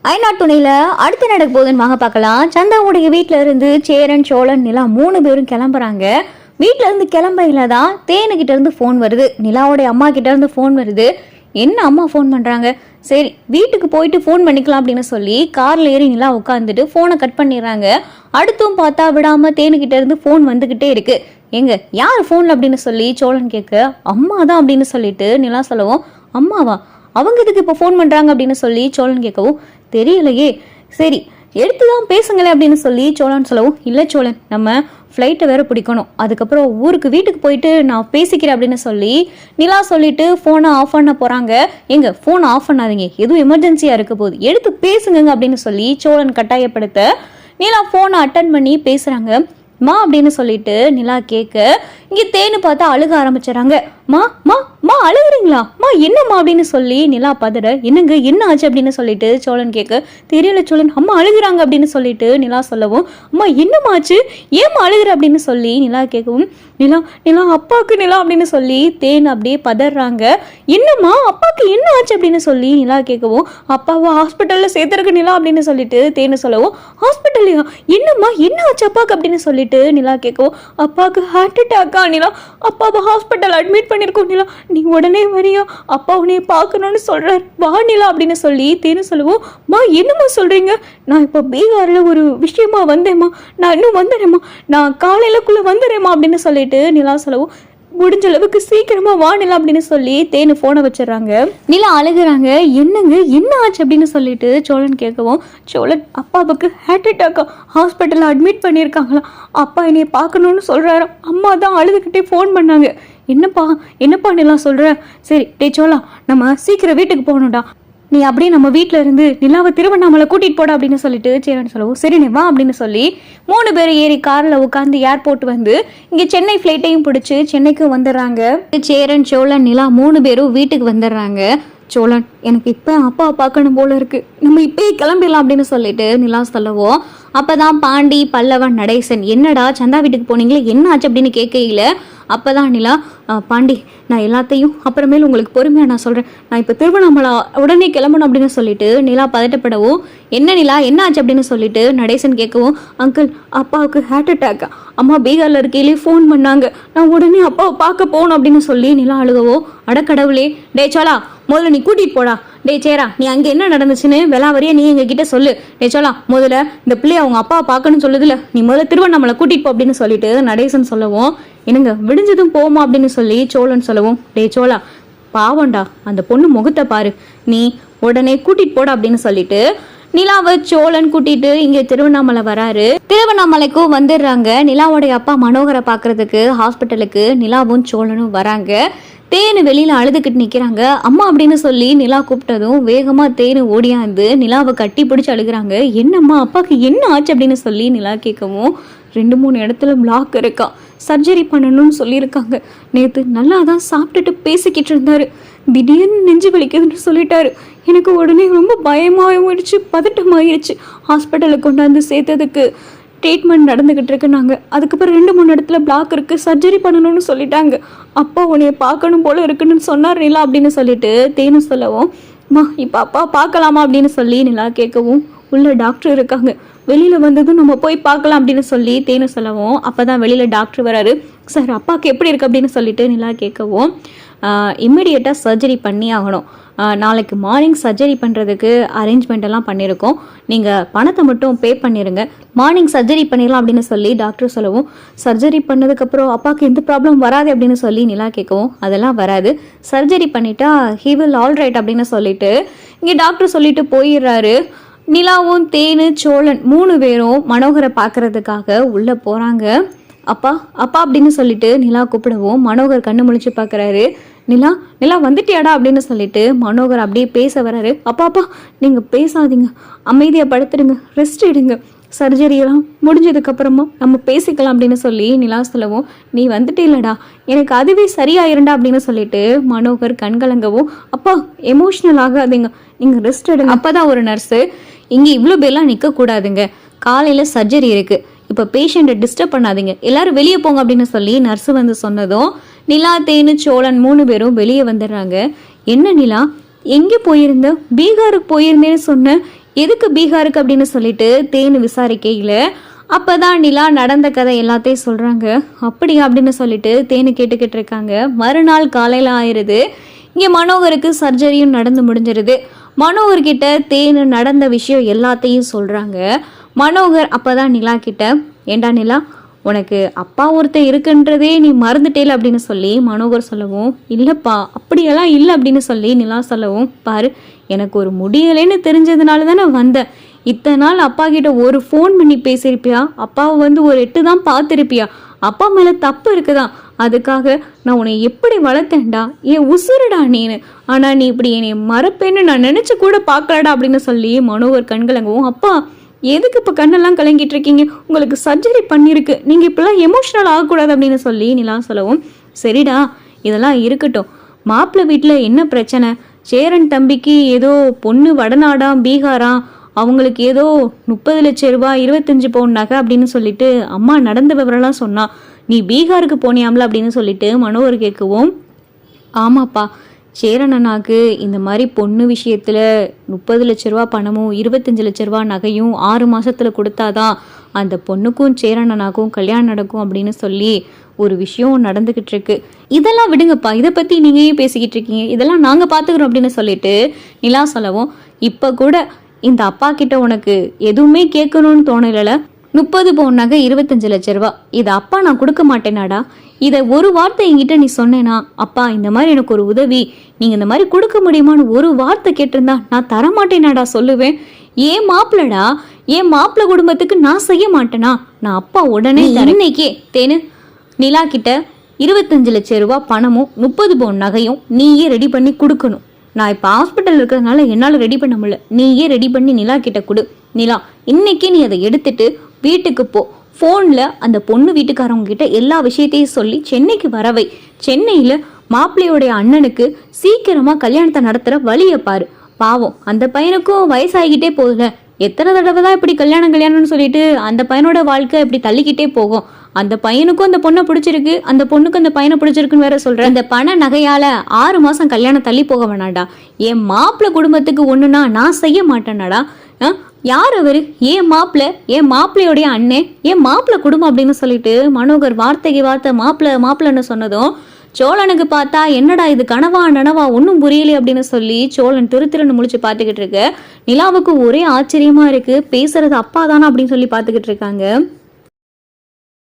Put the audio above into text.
ஐநாட்டுணையில அடுத்து நடக்க போகுதுன்னு வாங்க பார்க்கலாம். சந்தாவுடைய வீட்டில இருந்து சேரன் சோழன் நிலா 3 பேரும் கிளம்புறாங்க. வீட்டில இருந்து கிளம்பையில தான் தேனுகிட்ட இருந்து ஃபோன் வருது, நிலாவுடைய அம்மா கிட்ட இருந்து ஃபோன் வருது. என்ன அம்மா ஃபோன் பண்றாங்க, சரி வீட்டுக்கு போயிட்டு ஃபோன் பண்ணிக்கலாம் அப்படின்னு சொல்லி கார்ல ஏறி நிலா உட்காந்துட்டு ஃபோனை கட் பண்ணிடுறாங்க. அடுத்தும் பார்த்தா விடாம தேனுகிட்ட இருந்து ஃபோன் வந்துகிட்டே இருக்கு. எங்க யார் ஃபோன்ல அப்படின்னு சொல்லி சோழன் கேட்க, அம்மா தான் அப்படின்னு சொல்லிட்டு நிலா சொல்லவும், அம்மாவா அவங்க இதுக்கு இப்போ ஃபோன் பண்ணுறாங்க அப்படின்னு சொல்லி சோழன் கேட்கவும், தெரியலையே, சரி எடுத்துதான் பேசுங்களேன் அப்படின்னு சொல்லி சோழன் சொல்லவும், இல்லை சோழன் நம்ம ஃப்ளைட்டை வேற பிடிக்கணும், அதுக்கப்புறம் வீட்டுக்கு போயிட்டு நான் பேசிக்கிறேன் அப்படின்னு சொல்லி நிலா சொல்லிட்டு ஃபோனை ஆஃப் பண்ண போகிறாங்க. எங்க ஃபோனை ஆஃப் பண்ணாதீங்க, எதுவும் எமர்ஜென்சியாக இருக்க போகுது, எடுத்து பேசுங்க அப்படின்னு சொல்லி சோழன் கட்டாயப்படுத்த நிலா ஃபோனை அட்டன் பண்ணி பேசுகிறாங்க. மா அப்படின்னு சொல்லிட்டு நிலா கேட்க, இங்கே தேனு பார்த்தா அழுக ஆரம்பிச்சிடறாங்க. மா மா மா அழுகுறீங்களா, மா என்னம்மா அப்படின்னு சொல்லி நிலா பதற, என்னங்க என்ன ஆச்சு அப்படின்னு சொல்லிட்டு சோழன் கேட்க, தெரியல சோழன் அம்மா அழுகுறாங்க அப்படின்னு சொல்லிட்டு நிலா சொல்லவும், அம்மா என்னம்மா ஆச்சு, ஏம்மா அழுகுற அப்படின்னு சொல்லி நிலா கேட்கவும், நிலா நிலா அப்பாவுக்கு நிலா அப்படின்னு சொல்லி தேன் அப்படியே பதறாங்க. என்னம்மா அப்பாவுக்கு என்ன ஆச்சு அப்படின்னு சொல்லி நிலா கேட்கவும், அப்பாவை ஹாஸ்பிட்டலில் சேர்த்துருக்கு நிலா அப்படின்னு சொல்லிட்டு தேனு சொல்லவும், ஹாஸ்பிட்டல்லையா, என்னம்மா என்ன ஆச்சு அப்பாவுக்கு அப்படின்னு சொல்லிட்டு நிலா கேட்கவும், அப்பாவுக்கு ஹார்ட் அட்டாக்கா நிலா, அப்பாவை ஹாஸ்பிட்டல் அட்மிட் பண்ணியிருக்கோம் நிலா, நீ உடனே வரியா, அப்பா உன்னைய பார்க்கணும்னு சொல்றாரு, வா நிலா அப்படின்னு சொல்லி தேனு சொல்லவும், மா என்னம்மா சொல்றீங்க, நான் இப்போ பீகாரில் ஒரு விஷயமா வந்தேம்மா, நான் இன்னும் வந்துடுறேம்மா, நான் காலையிலக்குள்ள வந்துடுறேம்மா அப்படின்னு சொல்லிட்டு நிலா சொல்லவும், முடிஞ்ச அளவுக்கு சீக்கிரமா வா நிலா அப்படின்னு சொல்லி தேனு போனை வச்சிடறாங்க. நிலா அழுகுறாங்க. என்னங்க என்ன ஆச்சு அப்படின்னு சொல்லிட்டு சோழன் கேட்கவும், சோழன் அப்பாவுக்கு ஹார்ட் அட்டாக்கா, ஹாஸ்பிட்டலில் அட்மிட் பண்ணியிருக்காங்களா, அப்பா என்னைய பார்க்கணும்னு சொல்றாரு, அம்மா தான் அழுதுகிட்டே ஃபோன் பண்ணாங்க. என்னப்பா நிலா சொல்ற, சரி டே சோழா நம்ம சீக்கிரம் வீட்டுக்கு போகணும்டா, நீ அப்படியே நம்ம வீட்டில் இருந்து நிலாவை திருவண்ணாமலை கூட்டிகிட்டு போட அப்படின்னு சொல்லிட்டு சேரன் சொல்லவும், சரி நீ வா அப்படின்னு சொல்லி 3 பேர் ஏறி காரில் உட்காந்து ஏர்போர்ட் வந்து இங்கே சென்னை ஃப்ளைட்டையும் பிடிச்சி சென்னைக்கு வந்துடுறாங்க. சேரன் சோழன் நிலா 3 பேரும் வீட்டுக்கு வந்துடுறாங்க. சோழன் எனக்கு இப்போ அப்பாவை பார்க்கணும் போல இருக்கு, நம்ம இப்பயே கிளம்பிடலாம் அப்படின்னு சொல்லிட்டு நிலா சொல்லவும், அப்போதான் பாண்டி பல்லவன் நடேசன், என்னடா சந்தா வீட்டுக்கு போனீங்களே என்ன ஆச்சு அப்படின்னு கேட்கையில, அப்போதான் நிலா, பாண்டி நான் எல்லாத்தையும் அப்புறமேல உங்களுக்கு பொறுமையாக நான் சொல்கிறேன், நான் இப்போ திருவண்ணாமலை உடனே கிளம்பணும் அப்படின்னு சொல்லிட்டு நிலா பதட்டப்படவும், என்ன நிலா என்ன ஆச்சு அப்படின்னு சொல்லிட்டு நடேசன் கேட்கவும், அங்கிள் அப்பாவுக்கு ஹார்ட் அட்டாக்கா, அம்மா பீகாரில் இருக்கையிலே ஃபோன் பண்ணாங்க, நான் உடனே அப்பாவை பார்க்க போகணும் அப்படின்னு சொல்லி நிலா அழுகவோ, அடக்கடவுளே, டே சோலா முதல்ல நீ கூட்டிகிட்டு போடா, டே சேரா நீ அங்கே என்ன நடந்துச்சுன்னு வெளாவரியா நீ எங்ககிட்ட சொல்லு, டே சோலா முதல்ல இந்த பிள்ளைய அவங்க அப்பாவை பார்க்கணும்னு சொல்லுதுல, நீ முதல்ல திருவண்ணாமலை கூட்டிகிட்டு போ அப்படின்னு சொல்லிட்டு நடேசன் சொல்லவும், என்னங்க விடிஞ்சதும் போமா அப்படின்னு சொல்லி சோழன் சொல்லவும், டே சோழா பாவண்டா அந்த பொண்ணு முகத்தை பாரு, நீ உடனே கூட்டிட்டு போட அப்படின்னு சொல்லிட்டு நிலாவை சோழன் கூட்டிட்டு இங்க திருவண்ணாமலை வராரு. திருவண்ணாமலைக்கும் வந்துடுறாங்க. நிலாவோடைய அப்பா மனோகரை பாக்குறதுக்கு ஹாஸ்பிட்டலுக்கு நிலாவும் சோழனும் வராங்க. தேனு வெளியில அழுதுகிட்டு நிக்கிறாங்க. அம்மா அப்படின்னு சொல்லி நிலா கூப்பிட்டதும் வேகமா தேனு ஓடியாந்து நிலாவை கட்டி பிடிச்சு அழுகுறாங்க. என்னம்மா அப்பாவுக்கு என்ன ஆச்சு அப்படின்னு சொல்லி நிலா கேட்கவும், 2-3 இடத்துல பிளாக் இருக்கா, சர்ஜரி பண்ணணும்னு சொல்லியிருக்காங்க, நேற்று நல்லா தான் சாப்பிட்டுட்டு பேசிக்கிட்டு இருந்தாரு, திடீர்னு நெஞ்சு வலிக்குதுன்னு சொல்லிட்டாரு, எனக்கு உடனே ரொம்ப பயமாகிடுச்சு, பதட்டமாகிடுச்சு, ஹாஸ்பிட்டலுக்கு கொண்டாந்து சேர்த்ததுக்கு ட்ரீட்மெண்ட் நடந்துக்கிட்டு இருக்கு, நாங்கள் அதுக்கப்புறம் 2-3 இடத்துல பிளாக் இருக்குது, சர்ஜரி பண்ணணும்னு சொல்லிட்டாங்க, அப்பா உன்னைய பார்க்கணும் போல இருக்குன்னு சொன்னார் நிலா அப்படின்னு சொல்லிட்டு தேனு சொல்லவும், மா இப்போ அப்பா பார்க்கலாமா அப்படின்னு சொல்லி நிலா கேட்கவும், உள்ள டாக்டர் இருக்காங்க, வெளியில் வந்ததும் நம்ம போய் பார்க்கலாம் அப்படின்னு சொல்லி தேனு சொல்லவும், அப்போ தான் வெளியில் டாக்டர் வராரு. சார் அப்பாவுக்கு எப்படி இருக்குது அப்படின்னு சொல்லிட்டு நிலா கேட்கவும், இம்மிடியேட்டாக சர்ஜரி பண்ணி ஆகணும், நாளைக்கு மார்னிங் சர்ஜரி பண்ணுறதுக்கு அரேஞ்ச்மெண்ட் எல்லாம் பண்ணியிருக்கோம், நீங்கள் பணத்தை மட்டும் பே பண்ணிடுங்க, மார்னிங் சர்ஜரி பண்ணிடலாம் அப்படின்னு சொல்லி டாக்டர் சொல்லவும், சர்ஜரி பண்ணதுக்கப்புறம் அப்பாவுக்கு எந்த ப்ராப்ளம் வராது அப்படின்னு சொல்லி நிலா கேட்கவும், அதெல்லாம் வராது, சர்ஜரி பண்ணிட்டா ஹீ வில் ஆல் ரைட் அப்படின்னு சொல்லிட்டு இங்கே டாக்டர் சொல்லிட்டு போயிடுறாரு. நிலாவும் தேனு சோழன் 3 பேரும் மனோகரை பார்க்கறதுக்காக உள்ளே போகிறாங்க. அப்பா அப்பா அப்படின்னு சொல்லிட்டு நிலா கூப்பிடவும் மனோகர் கண்ணு முழிச்சு பார்க்குறாரு. நிலா நிலா வந்துட்டியாடா அப்படின்னு சொல்லிட்டு மனோகர் அப்படியே பேச வர்றாரு. அப்பா அப்பா நீங்கள் பேசாதீங்க, அமைதியாக படுத்துடுங்க, ரெஸ்ட் எடுங்க, சர்ஜரியெல்லாம் முடிஞ்சதுக்கப்புறமா நம்ம பேசிக்கலாம் அப்படின்னு சொல்லி நிலா சொல்லவும், நீ வந்துட்டே இல்லடா எனக்கு அதுவே சரியாயிருண்டா அப்படின்னு சொல்லிட்டு மனோகர் கண்கலங்கவும், அப்பா எமோஷ்னல் ஆகாதீங்க, நீங்கள் ரெஸ்ட் எடுங்க. அப்போ தான் ஒரு நர்ஸு, இங்கே இவ்வளோ பேர்லாம் நிற்கக்கூடாதுங்க, காலையில் சர்ஜரி இருக்குது, இப்போ பேஷண்ட்டை டிஸ்டர்ப் பண்ணாதீங்க, எல்லாரும் வெளியே போங்க அப்படின்னு சொல்லி நர்ஸு வந்து சொன்னதும் நிலா தேனு சோழன் 3 பேரும் வெளியே வந்துடுறாங்க. என்ன நிலா எங்கே போயிருந்த, பீகாருக்கு போயிருந்தேன்னு சொன்ன, எதுக்கு பீகாருக்கு அப்படின்னு சொல்லிட்டு தேனு விசாரிக்கையில் அப்பதான் நிலா நடந்த கதை எல்லாத்தையும் சொல்றாங்க. அப்படியா அப்படின்னு சொல்லிட்டு தேனு கேட்டுக்கிட்டு இருக்காங்க. மறுநாள் காலையில ஆயிருது. இங்க மனோகருக்கு சர்ஜரியும் நடந்து முடிஞ்சிருது. மனோகர்கிட்ட தேனு நடந்த விஷயம் எல்லாத்தையும் சொல்றாங்க. மனோகர் அப்பதான் நிலா கிட்ட, ஏண்டா நிலா, உனக்கு அப்பா ஒருத்தர் இருக்குன்றதே நீ மறந்துட்டேல அப்படின்னு சொல்லி மனோகர் சொல்லவும், இல்லப்பா அப்படியெல்லாம் இல்லை அப்படின்னு சொல்லி நிலா சொல்லவும், பாரு எனக்கு ஒரு முடியலைன்னு தெரிஞ்சதுனால தானே வந்தேன். இத்தனை நாள் அப்பா கிட்ட ஒரு ஃபோன் பண்ணி பேசியிருப்பியா? அப்பாவை ஒரு 8 தான் பார்த்துருப்பியா? அப்பா மேலே தப்பு இருக்குதான். அதுக்காக நான் உன்னை எப்படி வளர்த்தேன்டா, ஏன் உசுருடா நீனு. ஆனால் நீ இப்படி என்னை மறப்பேன்னு நான் நினச்சி கூட பார்க்கலடா அப்படின்னு சொல்லி மனோகர் கண்கலங்கவும், அப்பா எதுக்கு இப்போ கண்ணெல்லாம் கலங்கிட்டு இருக்கீங்க? உங்களுக்கு சர்ஜரி பண்ணியிருக்கு, நீங்கள் இப்பெல்லாம் எமோஷ்னல் ஆகக்கூடாது அப்படின்னு சொல்லி நிலா சொல்லவும், சரிடா இதெல்லாம் இருக்கட்டும், மாப்பிள்ளை வீட்டில் என்ன பிரச்சனை? சேரன் தம்பிக்கு ஏதோ பொண்ணு வடநாடாம் பீகாராம், அவங்களுக்கு ஏதோ 30 லட்சம் ரூபாய் 25 பவுன் நகை அப்படின்னு சொல்லிட்டு அம்மா நடந்த விவரம்லாம் சொன்னா. நீ பீகாருக்கு போனியாம்ல அப்படின்னு சொல்லிட்டு மனோகர் கேட்கவும், ஆமாப்பா சேரன் அண்ணாக்கு இந்த மாதிரி பொண்ணு விஷயத்தில் 30 லட்ச ரூபா பணமும் 25 லட்ச ரூபா நகையும் 6 மாதத்தில் கொடுத்தாதான் அந்த பொண்ணுக்கும் சேரன் அண்ணாக்கும் கல்யாணம் நடக்கும் அப்படின்னு சொல்லி ஒரு விஷயம் நடந்துக்கிட்டு இருக்கு. இதெல்லாம் விடுங்கப்பா, இதை பற்றி நீங்கள் ஏன் பேசிக்கிட்டு இருக்கீங்க, இதெல்லாம் நாங்கள் பார்த்துக்குறோம் அப்படின்னு சொல்லிட்டு நிலா சொல்லவும், இப்போ கூட இந்த அப்பா கிட்ட உனக்கு எதுவுமே கேட்கணும்னு தோணல. 30 பவுன் நகை 25 லட்ச ரூபா, இதை அப்பா நான் கொடுக்க மாட்டேனாடா. இதை ஒரு வார்த்தை என்கிட்ட நீ சொன்னேனா, அப்பா இந்த மாதிரி எனக்கு ஒரு உதவி நீங்கள் இந்த மாதிரி கொடுக்க முடியுமான்னு ஒரு வார்த்தை கேட்டிருந்தா நான் தரமாட்டேனாடா சொல்லுவேன். ஏன் மாப்பிள்ளடா, ஏன் மாப்பிள்ளை குடும்பத்துக்கு நான் செய்ய மாட்டேனா? நான் அப்பா உடனே இன்னைக்கே தேனு நிலா கிட்ட 25 லட்ச ரூபா பணமும் 30 பவுன் நகையும் நீயே ரெடி பண்ணி கொடுக்கணும். நான் இப்போ ஹாஸ்பிட்டல் இருக்கிறதுனால என்னால் ரெடி பண்ண முடியல, நீயே ரெடி பண்ணி நிலா கிட்ட கொடு. நிலா இன்னைக்கே நீ அதை எடுத்துட்டு வீட்டுக்கு போ. ஃபோனில் அந்த பொண்ணு வீட்டுக்காரவங்க கிட்ட எல்லா விஷயத்தையும் சொல்லி சென்னைக்கு வரவை. சென்னையில் மாப்பிள்ளையோடைய அண்ணனுக்கு சீக்கிரமாக கல்யாணத்தை நடத்துகிற வழியை பாரு. பாவம் அந்த பையனுக்கும் வயசாகிக்கிட்டே போகுதுல, எத்தனை தடவை தான் இப்படி கல்யாணம்னு சொல்லிட்டு அந்த பையனோட வாழ்க்கை இப்படி தள்ளிக்கிட்டே போகும். அந்த பையனுக்கும் அந்த பொண்ணை பிடிச்சிருக்கு, அந்த பொண்ணுக்கு அந்த பையனை பிடிச்சிருக்குன்னு வேற சொல்றேன். இந்த பண நகையால 6 மாசம் கல்யாணம் தள்ளி போக வேணாடா. என் மாப்பிள்ளை குடும்பத்துக்கு ஒண்ணுனா நான் செய்ய மாட்டேனாடா. யார் அவரு? ஏன் மாப்பிள்ளையோடைய அண்ணே, ஏன் மாப்பிள்ளை குடும்பம் அப்படின்னு சொல்லிட்டு மனோகர் வார்த்தைக்கு வார்த்தை மாப்பிள்ளைன்னு சொன்னதும் சோழனுக்கு பார்த்தா என்னடா இது கனவா நனவா ஒன்றும் புரியலை அப்படின்னு சொல்லி சோழன் திருன்னு முழிச்சு பார்த்துக்கிட்டு இருக்கு. நிலாவுக்கு ஒரே ஆச்சரியமா இருக்கு, பேசுறது அப்பா தானா அப்படின்னு சொல்லி பார்த்துக்கிட்டு இருக்காங்க.